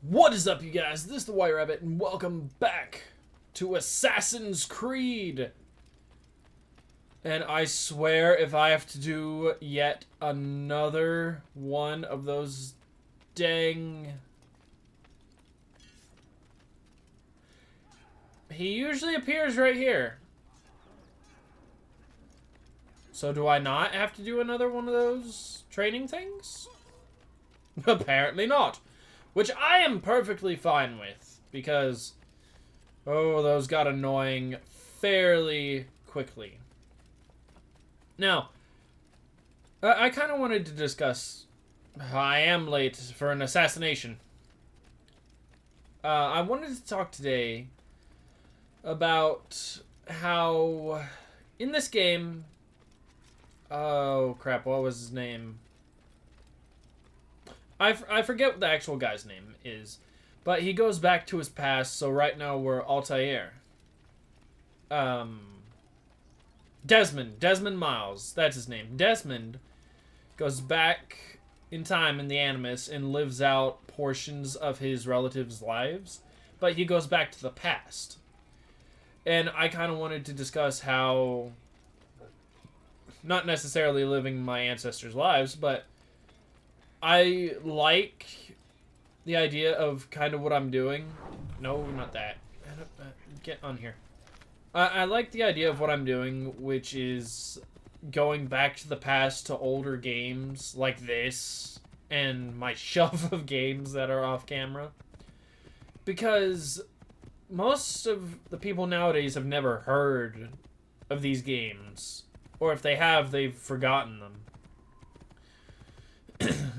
What is up, you guys? This is the White Rabbit, and welcome back to Assassin's Creed. And I swear, if I have to do yet another one of those dang... He usually appears right here. So do I not have to do another one of those training things? Apparently not. Which I am perfectly fine with, because, oh, those got annoying fairly quickly. Now, I kind of wanted to discuss how I am late for an assassination. I wanted to talk today about how, in this game, oh crap, what was his name? I forget what the actual guy's name is, but he goes back to his past, so right now we're Altair. Desmond Miles, that's his name. Desmond goes back in time in the Animus and lives out portions of his relatives' lives, but he goes back to the past. And I kind of wanted to discuss how, not necessarily living my ancestors' lives, but I like the idea of kind of what I'm doing. No, not that. Get on here. I like the idea of what I'm doing, which is going back to the past to older games like this and my shelf of games that are off camera. Because most of the people nowadays have never heard of these games. Or if they have, they've forgotten them.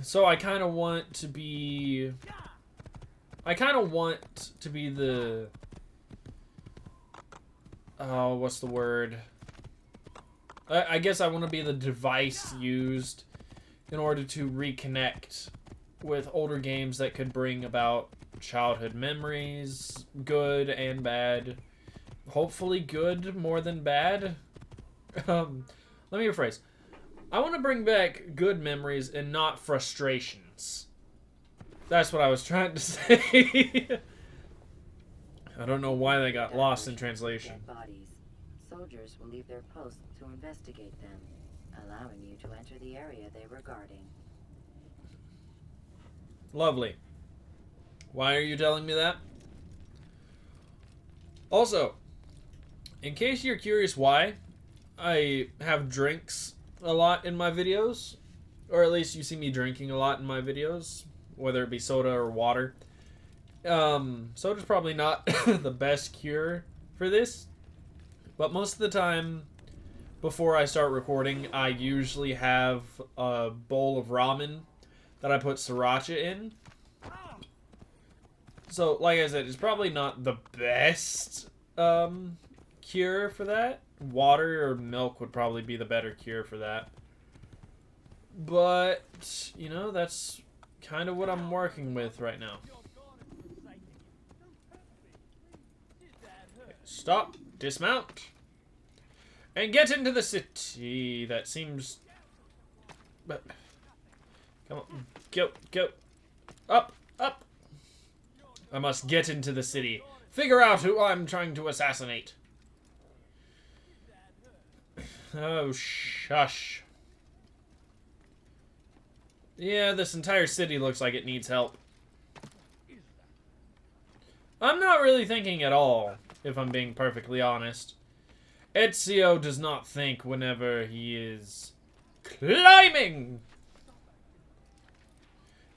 So I kind of want to be... the... Oh, what's the word? I guess I want to be the device used in order to reconnect with older games that could bring about childhood memories, good and bad. Hopefully good more than bad. Let me rephrase. I want to bring back good memories and not frustrations. That's what I was trying to say. I don't know why they got lost in translation. Bodies. Soldiers will leave their posts to investigate them, allowing you to enter the area they were guarding. Lovely. Why are you telling me that? Also, in case you're curious why I have drinks a lot in my videos, or at least you see me drinking a lot in my videos, whether it be soda or water. Soda's probably not the best cure for this, but most of the time before I start recording, I usually have a bowl of ramen that I put sriracha in. So, like I said, it's probably not the best cure for that. Water or milk would probably be the better cure for that. But, you know, that's kind of what I'm working with right now. Stop, dismount, and get into the city. That seems... But, come on, go, up. I must get into the city. Figure out who I'm trying to assassinate. Oh, shush. Yeah, this entire city looks like it needs help. I'm not really thinking at all, if I'm being perfectly honest. Ezio does not think whenever he is climbing.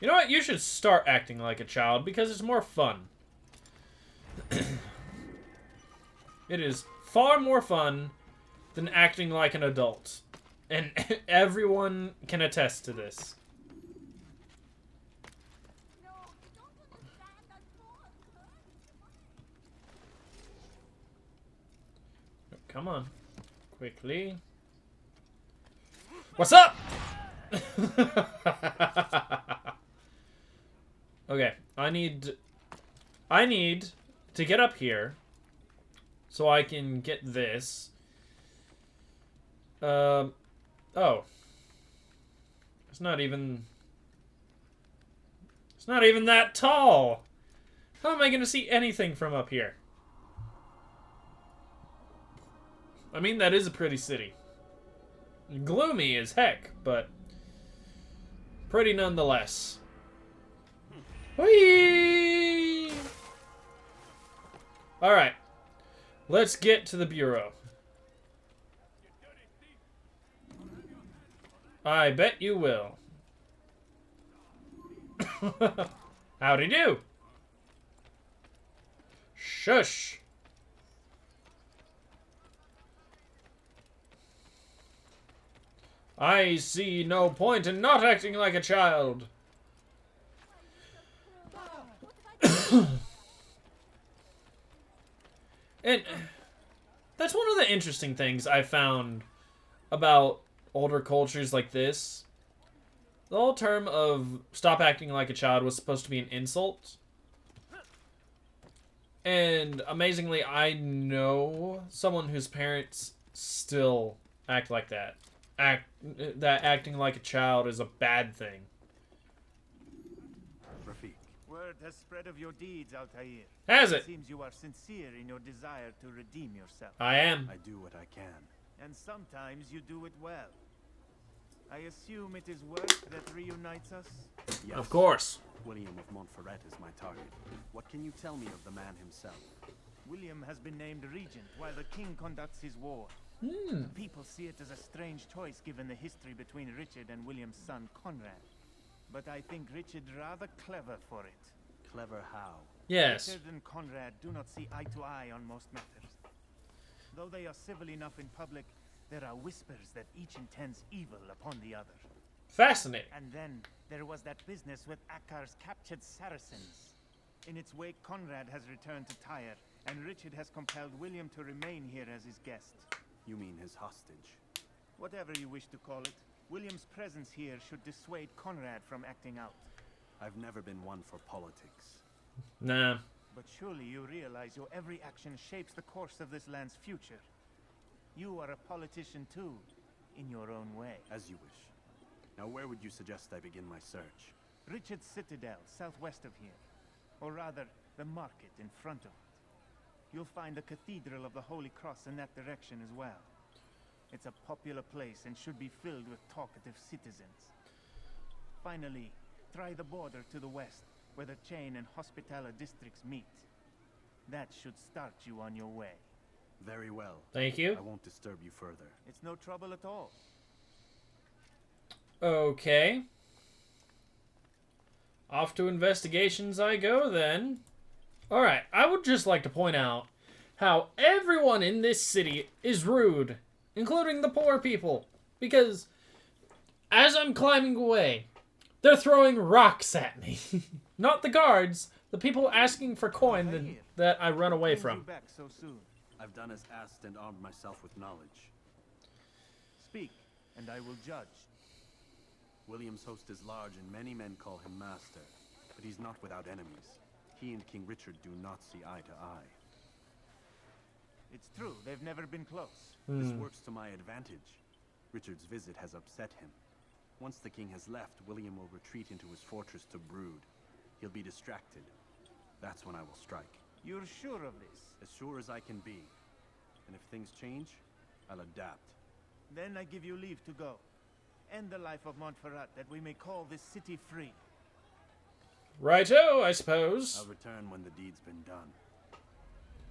You know what? You should start acting like a child because it's more fun. It is far more fun than acting like an adult. And everyone can attest to this. Come on. Quickly. What's up? Okay, I need to get up here so I can get this. Oh. It's not even that tall. How am I going to see anything from up here? I mean, that is a pretty city. Gloomy as heck, but pretty nonetheless. Whee! Alright. Let's get to the Bureau. I bet you will. Howdy do. Shush. I see no point in not acting like a child. And that's one of the interesting things I found about older cultures like this. The whole term of stop acting like a child was supposed to be an insult. And amazingly, I know someone whose parents still act like that. Acting like a child is a bad thing. Rafiq. Word has spread of your deeds, Altair. Has it? It seems you are sincere in your desire to redeem yourself. I am. I do what I can. And sometimes you do it well. I assume it is work that reunites us? Yes. Of course. William of Montferrat is my target. What can you tell me of the man himself? William has been named regent while the king conducts his war. People see it as a strange choice given the history between Richard and William's son Conrad. But I think Richard rather clever for it. Clever how? Yes. Richard and Conrad do not see eye to eye on most matters. Though they are civil enough in public, there are whispers that each intends evil upon the other. Fascinating. And then there was that business with Akkar's captured Saracens. In its wake, Conrad has returned to Tyre, and Richard has compelled William to remain here as his guest. You mean his hostage? Whatever you wish to call it, William's presence here should dissuade Conrad from acting out. I've never been one for politics. Nah. But surely you realize your every action shapes the course of this land's future. You are a politician too, in your own way. As you wish. Now where would you suggest I begin my search? Richard's Citadel, southwest of here. Or rather, the market in front of it. You'll find the Cathedral of the Holy Cross in that direction as well. It's a popular place and should be filled with talkative citizens. Finally, try the border to the west, where the Chain and Hospitaller districts meet. That should start you on your way. Very well. Thank you. I won't disturb you further. It's no trouble at all. Okay. Off to investigations I go then. Alright, I would just like to point out how everyone in this city is rude, including the poor people. Because as I'm climbing away, they're throwing rocks at me. Not the guards, the people asking for coin that I run away from. Back so soon. I've done as asked and armed myself with knowledge. Speak, and I will judge. William's host is large and many men call him master, but he's not without enemies. He and King Richard do not see eye to eye. It's true, they've never been close. This works to my advantage. Richard's visit has upset him. Once the king has left, William will retreat into his fortress to brood. He'll be distracted. That's when I will strike. You're sure of this? As sure as I can be. And if things change, I'll adapt. Then I give you leave to go. End the life of Montferrat, that we may call this city free. Righto, I suppose. I'll return when the deed's been done.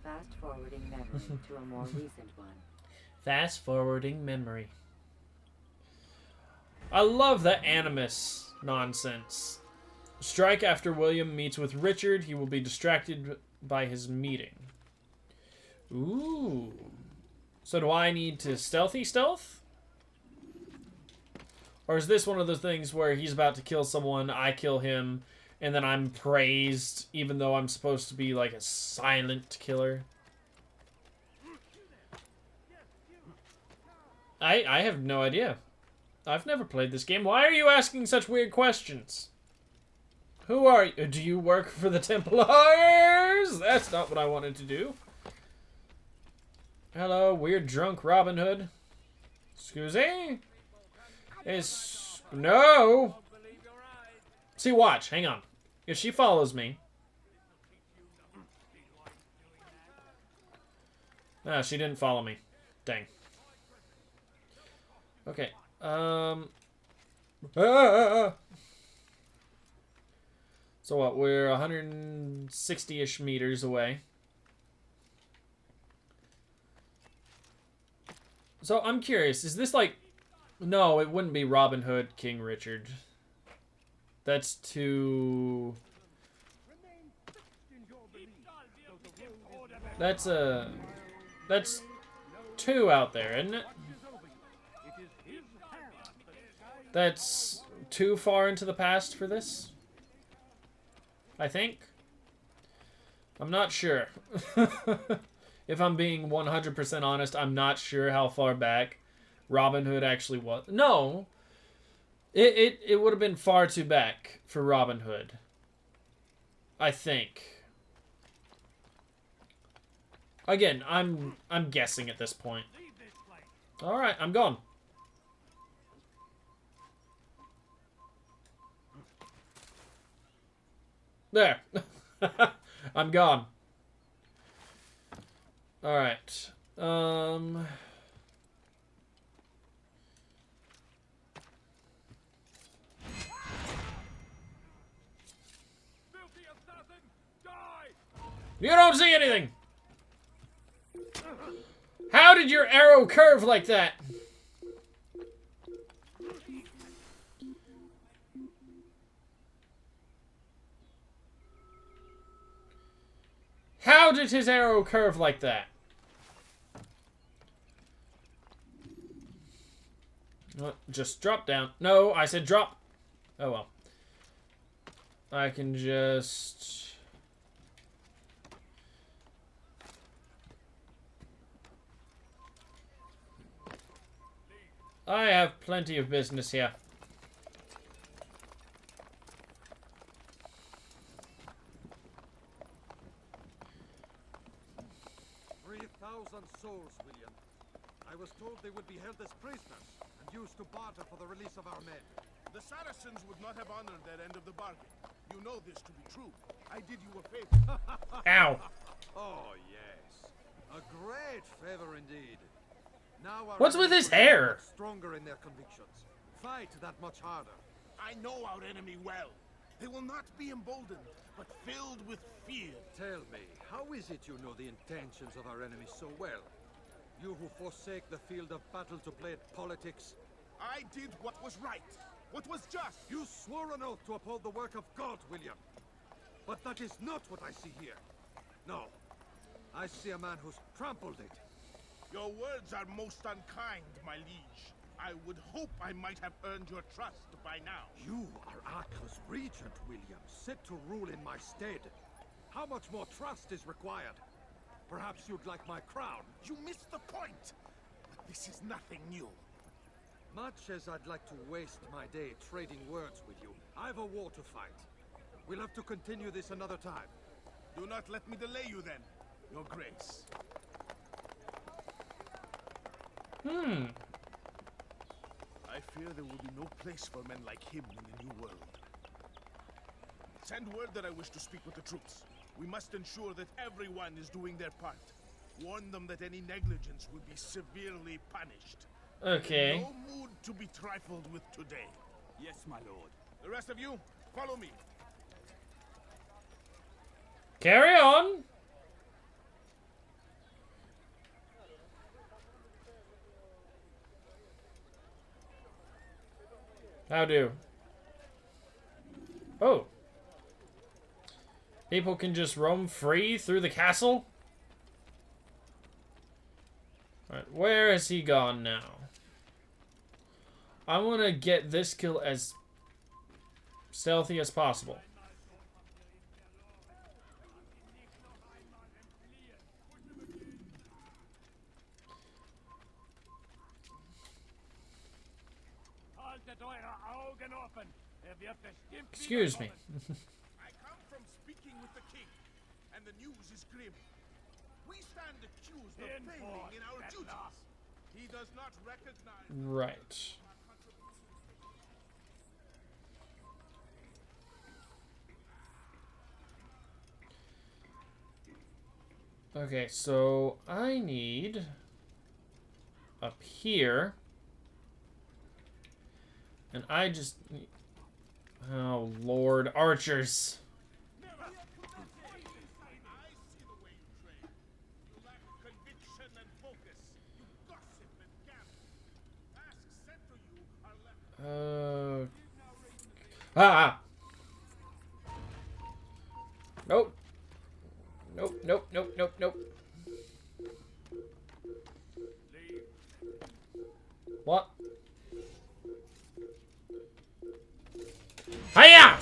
Fast forwarding memory to a more recent one. Fast forwarding memory. I love the animus nonsense. Strike after William meets with Richard. He will be distracted by his meeting. Ooh. So do I need to stealth? Or is this one of those things where he's about to kill someone, I kill him, and then I'm praised, even though I'm supposed to be like a silent killer? I have no idea. I've never played this game. Why are you asking such weird questions? Who are you? Do you work for the Templars? That's not what I wanted to do. Hello, weird drunk Robin Hood. Excuse me? No! See, watch. Hang on. If she follows me, Ah, she didn't follow me. Dang. Okay. So what? We're 160-ish meters away. So I'm curious, is this like... No, it wouldn't be Robin Hood, King Richard. That's too... That's too out there, isn't it? That's too far into the past for this, I think. I'm not sure. If I'm being 100% honest, I'm not sure how far back Robin Hood actually was. No, it would have been far too back for Robin Hood, I think. Again, I'm guessing at this point. All right, I'm gone. There. I'm gone. All right. You don't see anything. How did your arrow curve like that? How did his arrow curve like that? Just drop down. No, I said drop. Oh well. I can just... I have plenty of business here. 3,000 souls, William. I was told they would be held as prisoners and used to barter for the release of our men. The Saracens would not have honored their end of the bargain. You know this to be true. I did you a favor. Ow. Oh, yes. A great favor indeed. Now our What's with his enemies will be hair? much stronger in their convictions. Fight that much harder. I know our enemy well. They will not be emboldened, but filled with fear. Tell me, how is it you know the intentions of our enemies so well? You who forsake the field of battle to play at politics. I did what was right, what was just. You swore an oath to uphold the work of God, William. But that is not what I see here. No. I see a man who's trampled it. Your words are most unkind, my liege. I would hope I might have earned your trust by now. You are Atlas Regent, William, set to rule in my stead. How much more trust is required? Perhaps you'd like my crown. You missed the point. But this is nothing new. Much as I'd like to waste my day trading words with you, I've a war to fight. We'll have to continue this another time. Do not let me delay you then, Your Grace. I fear there will be no place for men like him in the New World. Send word that I wish to speak with the troops. We must ensure that everyone is doing their part. Warn them that any negligence will be severely punished. Okay. No mood to be trifled with today. Yes, my lord. The rest of you, follow me. Carry on. How do? Oh. People can just roam free through the castle? Alright, where has he gone now? I want to get this kill as stealthy as possible. Excuse me. I come from speaking with the king, and the news is grim. We stand accused of failing in our duties. He does not recognize... Right. Okay, so I need up here. And I just... Oh, Lord. Archers. Ah! Nope. Nope, nope, nope, nope, nope. What? Hiya!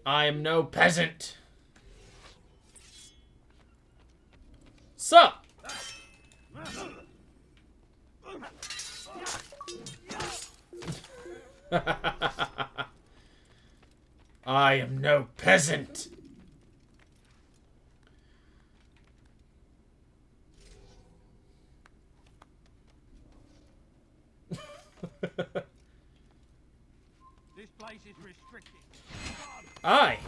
I am no peasant. Sup? I am no peasant. This place is restricted. Aye.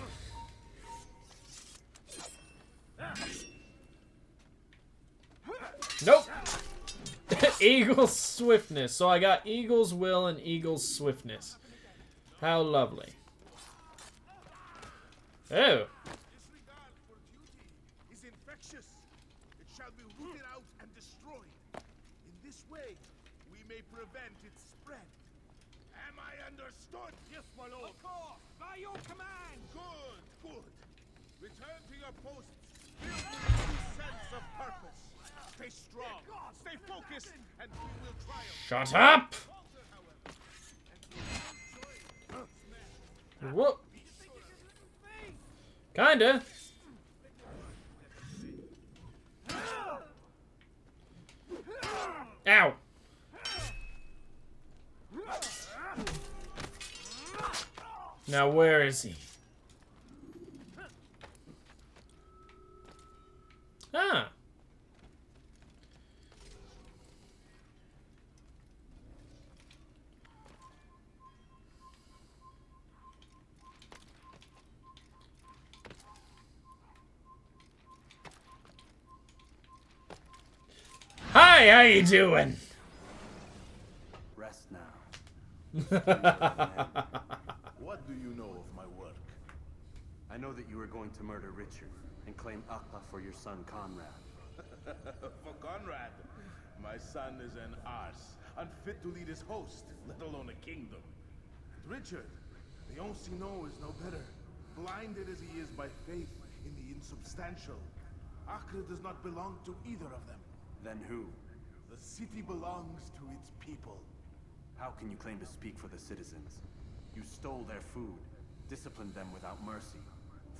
Nope. Eagle's swiftness. So I got Eagle's will and Eagle's swiftness. How lovely. Oh. Disregard for duty is infectious. It shall be rooted out and destroyed. In this way, we may prevent its spread. Am I understood? Yes, my lord. Of course, by your command. Good, good. Return to your posts, filled with a new sense of purpose. Stay strong, stay focused, and we will triumph. Shut up. Whoop. Kinda. Ow. Now where is he? Ah. Hi, how you doing? Rest now. What do you know of my work? I know that you are going to murder Richard and claim Akla for your son Conrad. For Conrad, my son is an arse, unfit to lead his host, let alone a kingdom. Richard, the Oncino is no better, blinded as he is by faith in the insubstantial. Acre does not belong to either of them. Then who? The city belongs to its people. How can you claim to speak for the citizens? You stole their food, disciplined them without mercy,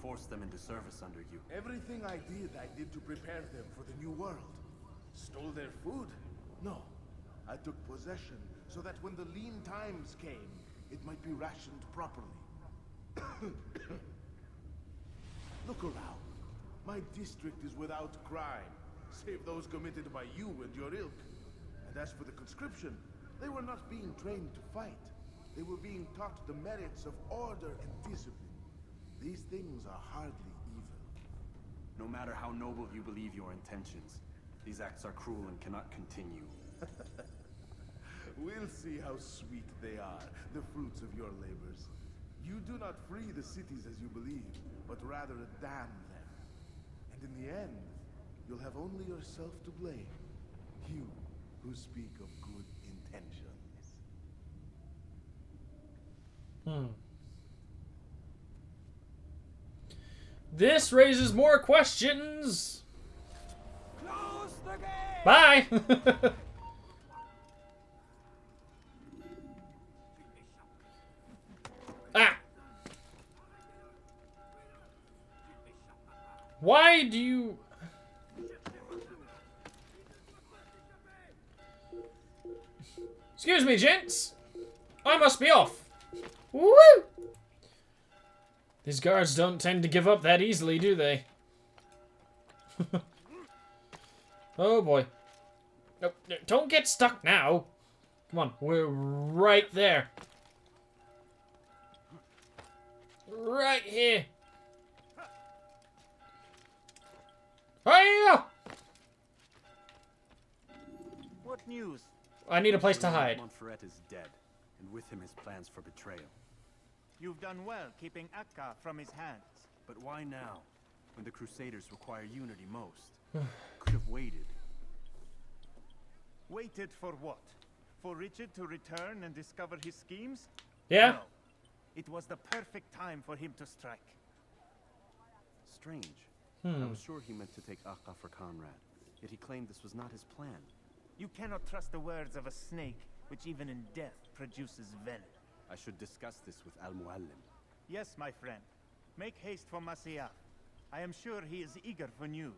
forced them into service under you. Everything I did to prepare them for the new world. Stole their food? No. I took possession so that when the lean times came, it might be rationed properly. Look around. My district is without crime, save those committed by you and your ilk. And as for the conscription, they were not being trained to fight. They were being taught the merits of order and discipline. These things are hardly evil. No matter how noble you believe your intentions, these acts are cruel and cannot continue. We'll see how sweet they are, the fruits of your labors. You do not free the cities as you believe, but rather damn them. And in the end, you'll have only yourself to blame. You who speak of good intentions. This raises more questions. Close the gate! Bye. Ah. Why do you... Excuse me, gents. I must be off. Woo! These guards don't tend to give up that easily, do they? Oh boy. Nope, don't get stuck now. Come on, we're right there. Right here. I need a place to William hide. Montferrat is dead, and with him his plans for betrayal. You've done well keeping Akka from his hands. But why now, when the Crusaders require unity most? Could have waited. Waited for what? For Richard to return and discover his schemes? Yeah? No. It was the perfect time for him to strike. Strange. I was sure he meant to take Akka for Conrad, yet he claimed this was not his plan. You cannot trust the words of a snake, which even in death produces venom. I should discuss this with Al-Muallim. Yes, my friend. Make haste for Masyaf. I am sure he is eager for news.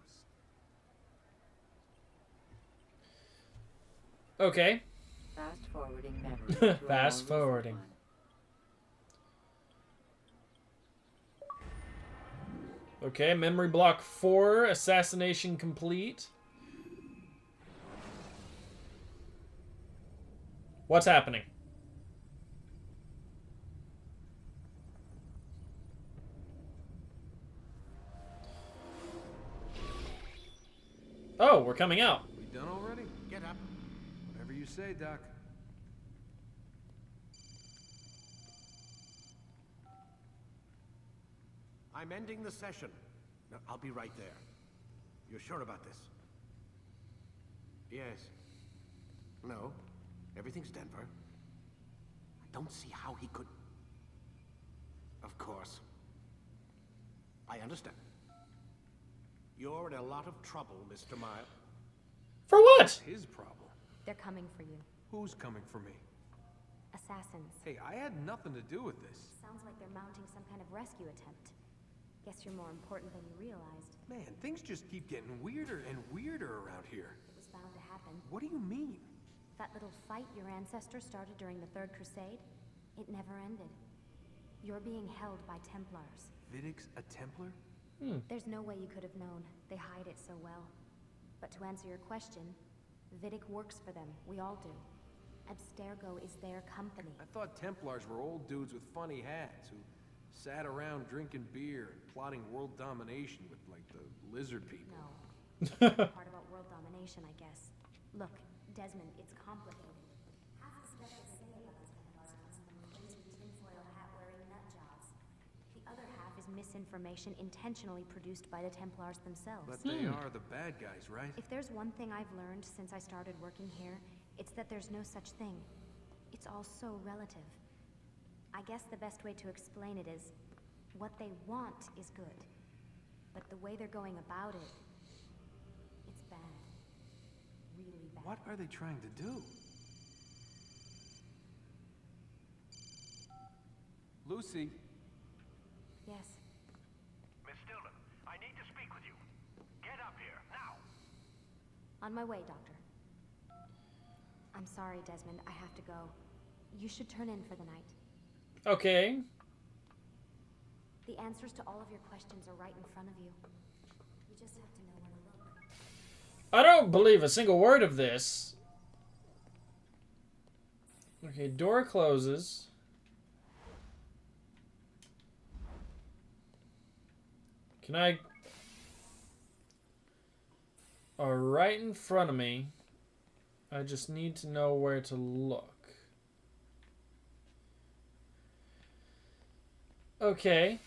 Okay. Fast forwarding memory. to a more Fast recent forwarding. one. Okay, memory block 4, assassination complete. What's happening? Oh, we're coming out. We done already? Get up. Whatever you say, Doc. I'm ending the session. No, I'll be right there. You're sure about this? Yes. No. Everything's Denver. I don't see how he could... Of course. I understand. You're in a lot of trouble, Mr. Miles. For what? His problem. They're coming for you. Who's coming for me? Assassins. Hey, I had nothing to do with this. Sounds like they're mounting some kind of rescue attempt. Guess you're more important than you realized. Man, things just keep getting weirder and weirder around here. It was bound to happen. What do you mean? That little fight your ancestors started during the Third Crusade, it never ended. You're being held by Templars. Vidick's a Templar? There's no way you could have known. They hide it so well. But to answer your question, Vidick works for them. We all do. Abstergo is their company. I thought Templars were old dudes with funny hats who sat around drinking beer and plotting world domination with, like, the lizard people. No. Part about world domination, I guess. Look, Desmond, it's complicated. Half the stuff they say about the Templars comes from crazy tinfoil hat-wearing nut jobs. The other half is misinformation intentionally produced by the Templars themselves. But they are the bad guys, right? If there's one thing I've learned since I started working here, it's that there's no such thing. It's all so relative. I guess the best way to explain it is, what they want is good. But the way they're going about it, it's bad. Really bad. What are they trying to do? Lucy? Yes. Miss Stillman, I need to speak with you. Get up here, now! On my way, Doctor. I'm sorry, Desmond. I have to go. You should turn in for the night. Okay. The answers to all of your questions are right in front of you. You just have to know where to look. I don't believe a single word of this. Okay, door closes. Can I... Oh, right in front of me. I just need to know where to look. Okay.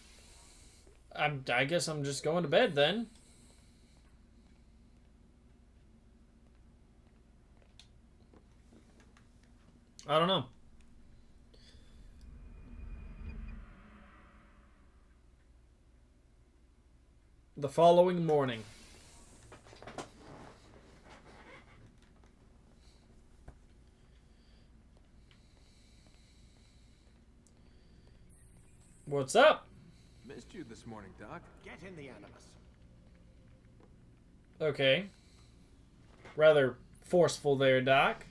I guess I'm just going to bed then. I don't know. The following morning. What's up? Missed you this morning, Doc. Get in the Animus. Okay. Rather forceful there, Doc.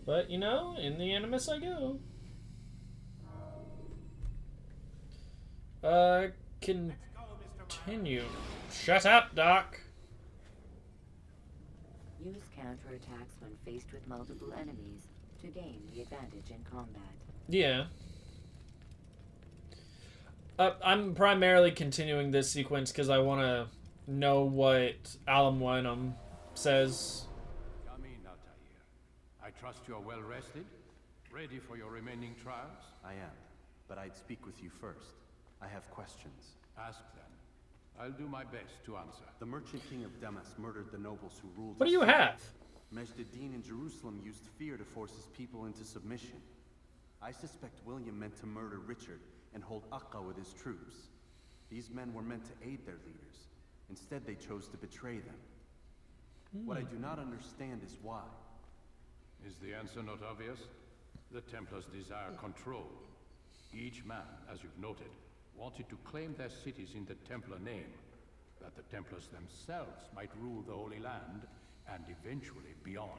But, you know, in the Animus I go. Continue. Shut up, Doc. Use counterattacks when faced with multiple enemies to gain the advantage in combat. Yeah. I'm primarily continuing this sequence because I want to know what Alum Wenham says. Come in, now, trust you are well rested? Ready for your remaining trials? I am, but I'd speak with you first. I have questions. Ask them. I'll do my best to answer. The merchant king of Damas murdered the nobles who ruled. What do you have? Majd-ad-Din in Jerusalem used fear to force his people into submission. I suspect William meant to murder Richard and hold Aqqa with his troops. These men were meant to aid their leaders. Instead, they chose to betray them. What I do not understand is why. Is the answer not obvious? The Templars desire control. Each man, as you've noted, wanted to claim their cities in the Templar name, that the Templars themselves might rule the Holy Land and eventually beyond.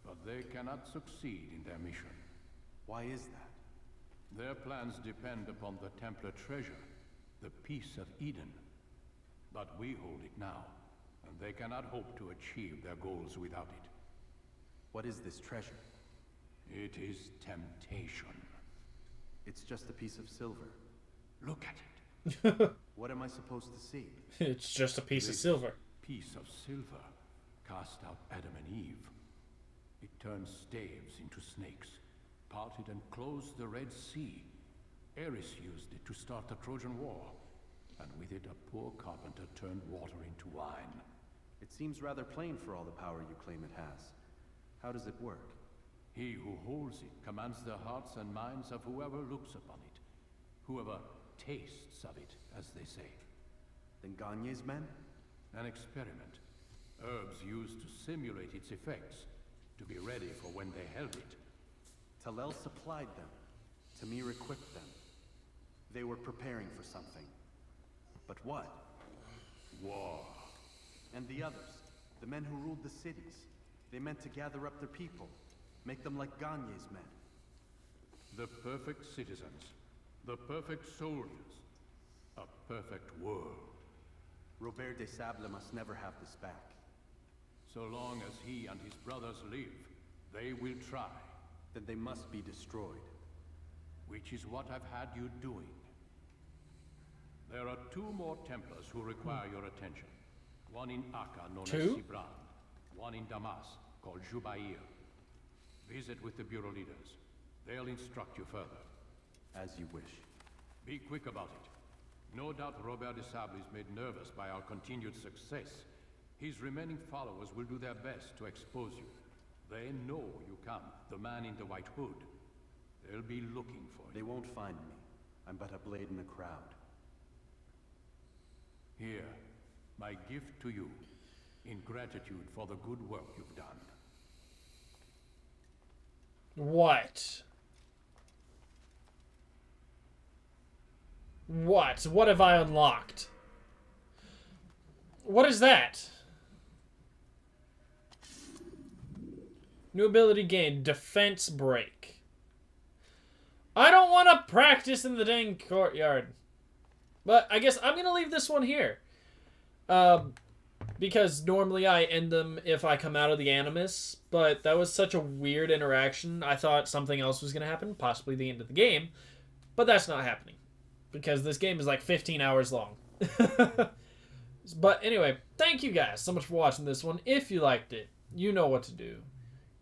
But they cannot succeed in their mission. Why is that? Their plans depend upon the Templar treasure, the Peace of Eden. But we hold it now, and they cannot hope to achieve their goals without it. What is this treasure? It is temptation. It's just a piece of silver. Look at it. What am I supposed to see? It's just a piece of silver. Piece of silver cast out Adam and Eve. It turned staves into snakes, parted and closed the Red Sea. Ares used it to start the Trojan War, and with it a poor carpenter turned water into wine. It seems rather plain for all the power you claim it has. How does it work? He who holds it commands the hearts and minds of whoever looks upon it, whoever tastes of it, as they say. Then Gagne's men? An experiment. Herbs used to simulate its effects, to be ready for when they held it. Talel supplied them. Tamir equipped them. They were preparing for something. But what? War. And the others, the men who ruled the cities, they meant to gather up their people, make them like Gagne's men. The perfect citizens, the perfect soldiers, a perfect world. Robert de Sable must never have this back. So long as he and his brothers live, they will try. Then they must be destroyed. Which is what I've had you doing. There are 2 more Templars who require your attention. One in Aqqa, known as Sibrand. One in Damas, called Jubair. Visit with the Bureau leaders. They'll instruct you further. As you wish. Be quick about it. No doubt Robert de Sable is made nervous by our continued success. His remaining followers will do their best to expose you. They know you come, the man in the white hood. They'll be looking for you. They won't find me. I'm but a blade in a crowd. Here, my gift to you, in gratitude for the good work you've done. What? What? What have I unlocked? What is that? New ability gained. Defense break. I don't want to practice in the dang courtyard. But I guess I'm going to leave this one here. Because normally I end them if I come out of the Animus. But that was such a weird interaction. I thought something else was going to happen. Possibly the end of the game. But that's not happening. Because this game is like 15 hours long. But anyway, thank you guys so much for watching this one. If you liked it, you know what to do.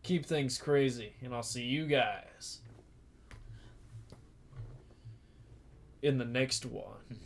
Keep things crazy. And I'll see you guys in the next one.